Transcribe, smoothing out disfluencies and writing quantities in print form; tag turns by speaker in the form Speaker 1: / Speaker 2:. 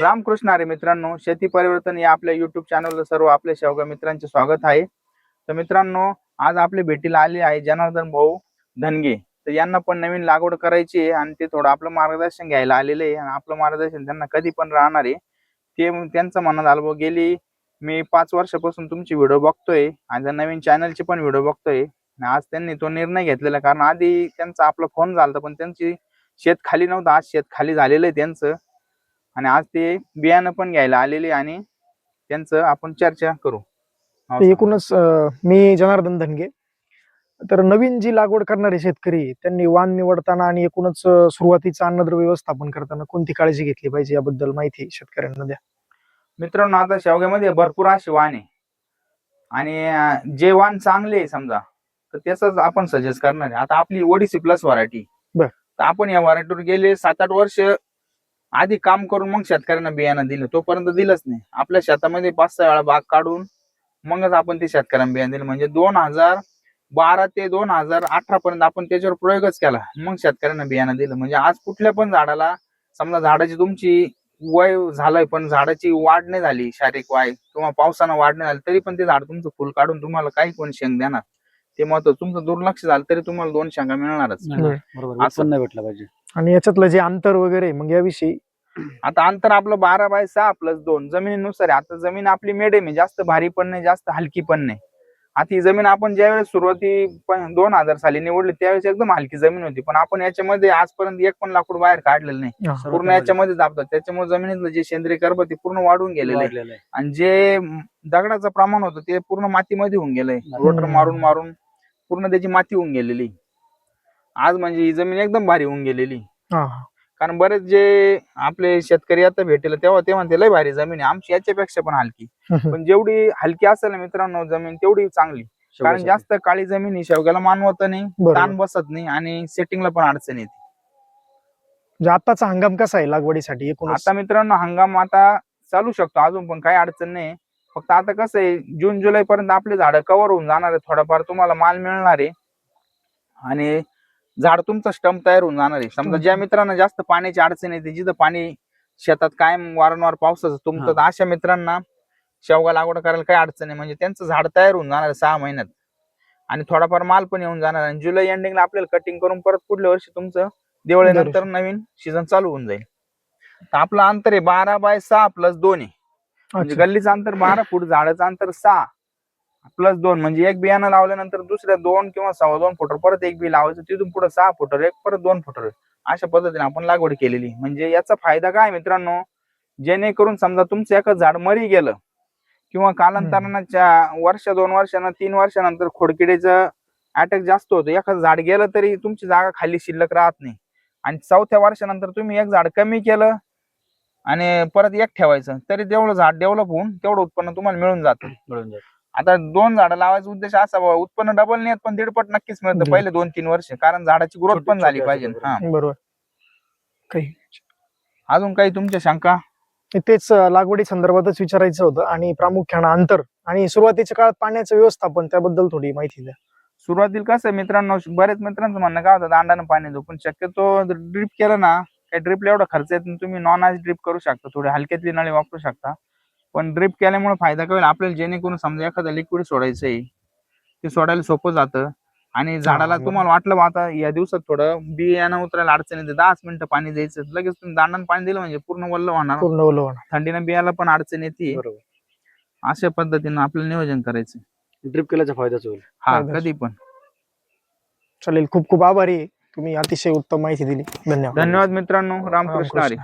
Speaker 1: रामकृष्ण हरी मित्रांनो, शेती परिवर्तन या आपल्या युट्यूब चॅनलवर सर्व आपल्या शेवगा मित्रांचे स्वागत आहे. तर मित्रांनो, आज आपले भेटीला आले आहे जनार्दन भाऊ धनगे. तर यांना पण नवीन लागवड करायची आहे आणि ते थोडं आपलं मार्गदर्शन घ्यायला आलेले आहे आणि आपलं मार्गदर्शन त्यांना कधी पण राहणार आहे. ते त्यांचं म्हणणं झालं भाऊ, गेली मी 5 वर्षापासून तुमची व्हिडिओ बघतोय आणि नवीन चॅनलचे पण व्हिडिओ बघतोय. आणि आज त्यांनी तो निर्णय घेतलेला, कारण आधी त्यांचा आपला फोन झाला पण त्यांची शेत खाली नव्हतं. आज शेत खाली झालेलं आहे त्यांचं आणि आज ते बियाणं पण घ्यायला आलेले आणि त्यांचं आपण चर्चा करू.
Speaker 2: एकूणच मी जनार्दन धनगे. तर नवीन जी लागवड करणारे शेतकरी त्यांनी वाण निवडताना आणि एकूणच सुरुवातीचं अन्नद्रव्य व्यवस्थापन करताना कोणती काळजी घेतली पाहिजे याबद्दल माहिती शेतकऱ्यांना द्या.
Speaker 1: मित्रांनो, आता शेवग्यामध्ये भरपूर असे वाण आहे आणि जे वाण चांगले आहे समजा तर त्याच आपण सजेस्ट करणार आहे. आता आपली ओडीसी प्लस व्हरायटी, तर आपण या व्हरायटीवर गेले 7-8 वर्ष आधी काम करून मग शेतकऱ्यांना बियाणं दिलं. तोपर्यंत दिलंच नाही. आपल्या शेतामध्ये 5-6 वेळा बाग काढून मगच आपण ते शेतकऱ्यांना बियाणं दिलं. म्हणजे 2012 ते 2018 पर्यंत आपण त्याच्यावर प्रयोगच केला, मग शेतकऱ्यांना बियाणं दिलं. म्हणजे आज कुठल्या पण झाडाला समजा झाडाची तुमची वय झालंय पण झाडाची वाढ नाही झाली, शारीरिक वाढ किंवा पावसानं वाढ नाही झाली, तरी पण ते झाड तुमचं फुल काढून तुम्हाला काही कोण शेंग देणार. ते महत्व, तुमचं दुर्लक्ष झालं तरी तुम्हाला 2 शेंगा मिळणारच.
Speaker 3: असं नाही भेटलं पाहिजे.
Speaker 2: आणि याच्यातलं जे अंतर वगैरे मग याविषयी
Speaker 1: आता अंतर आपलं 12/6+2 जमिनीनुसार आहे. आता जमीन आपली मिडियम आहे, जास्त भारी पण नाही जास्त हलकी पण नाही. आता ही जमीन आपण ज्यावेळेस सुरुवाती 2000 साली निवडली त्यावेळेस एकदम हलकी जमीन होती, पण आपण याच्यामध्ये आजपर्यंत एक पण लाकूड बाहेर काढलेलं नाही. पूर्ण याच्यामध्ये दाबतात, त्याच्यामुळे जमिनीतलं जे सेंद्रिय कर्ब ते पूर्ण वाढून गेलेलं आहे आणि जे दगडाचं प्रमाण होतं ते पूर्ण मातीमध्ये होऊन गेलंय. रोटर मारून मारून पूर्ण त्याची माती होऊन गेलेली. आज म्हणजे ही जमीन एकदम भारी होऊन गेलेली. कारण बरेच जे आपले शेतकरी आता भेटेल तेव्हा ते म्हणते लय भारी जमीन आहे, आमची याच्यापेक्षा पण हलकी. पण जेवढी हलकी असेल ना मित्रांनो जमीन, तेवढी चांगली. कारण जास्त काळी जमीन ही शेवग्याला मानवत नाही, ताण बसत नाही आणि सेटिंगला पण अडचण येते.
Speaker 2: आताचा हंगाम कसा आहे लागवडीसाठी?
Speaker 1: आता मित्रांनो हंगाम आता चालू शकतो अजून पण काही अडचण नाही. फक्त आता कसं आहे, जून-जुलै पर्यंत आपले झाडं कव्हर होऊन जाणार आहे, थोडाफार तुम्हाला माल मिळणार आहे आणि झाड तुमचं स्टंप तयार होऊन जाणार आहे. समजा ज्या मित्रांना जास्त पाण्याची अडचण येते, जिथं पाणी शेतात कायम वारंवार पावसाचं तुमचं, तर अशा मित्रांना शेवगा लागवड करायला काही अडचण नाही. म्हणजे त्यांचं झाड तयार होऊन जाणार आहे 6 महिन्यात आणि थोडाफार माल पण येऊन जाणार. आणि जुलै एंडिंगला आपल्याला कटिंग करून परत पुढल्या वर्षी तुमचं दिवाळीनंतर नवीन सीझन चालू होऊन जाईल. तर आपलं अंतर आहे 12/6+2 आहे. म्हणजे गल्लीचं अंतर 12 फूट, झाडाचं अंतर 6+2 म्हणजे एक बियाणं लावल्यानंतर दुसऱ्या 2 किंवा 2.25 फुटावर परत एक बी लावायचं, तिथून पुढे 6 फुटावर एक, परत 2 फुटावर. अशा पद्धतीने आपण लागवड केलेली. म्हणजे याचा फायदा काय मित्रांनो, जेणेकरून समजा तुमचं एकच झाड मरी गेलं किंवा कालांतराच्या वर्ष 2 वर्षांना 3 वर्षानंतर खोडकिडीचं अटॅक जास्त होतो, एखादं झाड गेलं तरी तुमची जागा खाली शिल्लक राहत नाही. आणि 4थ्या वर्षानंतर तुम्ही एक झाड कमी केलं आणि परत एक ठेवायचं तरी तेवढं झाड डेव्हलप होऊन तेवढं उत्पन्न तुम्हाला मिळून जातं. आता 2 झाडं लावायचा उद्देश असा, उत्पन्न डबल नाही पण 1.5 पट नक्कीच मिळतं पहिले 2-3 वर्ष, कारण झाडाची ग्रोथ पण झाली पाहिजे.
Speaker 2: बरोबर. काही
Speaker 1: अजून काही तुमच्या शंका?
Speaker 2: तेच लागवडी संदर्भातच विचारायचं होतं आणि प्रामुख्याने अंतर आणि सुरुवातीच्या काळात पाण्याचं व्यवस्थापन त्याबद्दल थोडी माहिती द्या.
Speaker 1: सुरुवातीला कसं आहे मित्रांनो, बरेच मित्रांचं म्हणणं काय होतं दांडानं पाणी देऊ, पण शक्यतो ड्रिप केलं ना, काही ड्रिपला एवढा खर्च येत नाही. तुम्ही नॉन आयस ड्रिप करू शकता, थोडी हलक्यातली नळी वापरू शकता. पण ड्रिप केल्यामुळे फायदा काय होईल आपल्याला, जेणेकरून समजा एखादं लिक्विड सोडायचं आहे ते सोडायला सोपं जातं आणि झाडाला तुम्हाला वाटलं आता या दिवसात थोडं बियाणं उतरायला अडचण येते, 10 मिनिटं पाणी द्यायचं, लगेच तुम्ही दांडानं पाणी दिलं म्हणजे पूर्ण वल्ल होणार, थंडीनं बियाला पण अडचण येते. अशा पद्धतीनं आपलं नियोजन करायचं.
Speaker 3: ड्रिप केल्याचा फायदाच होईल.
Speaker 1: हा, कधी पण
Speaker 2: चालेल. खूप खूप आभारी, तुम्ही अतिशय उत्तम माहिती दिली. धन्यवाद.
Speaker 1: धन्यवाद मित्रांनो. रामकृष्ण हरी.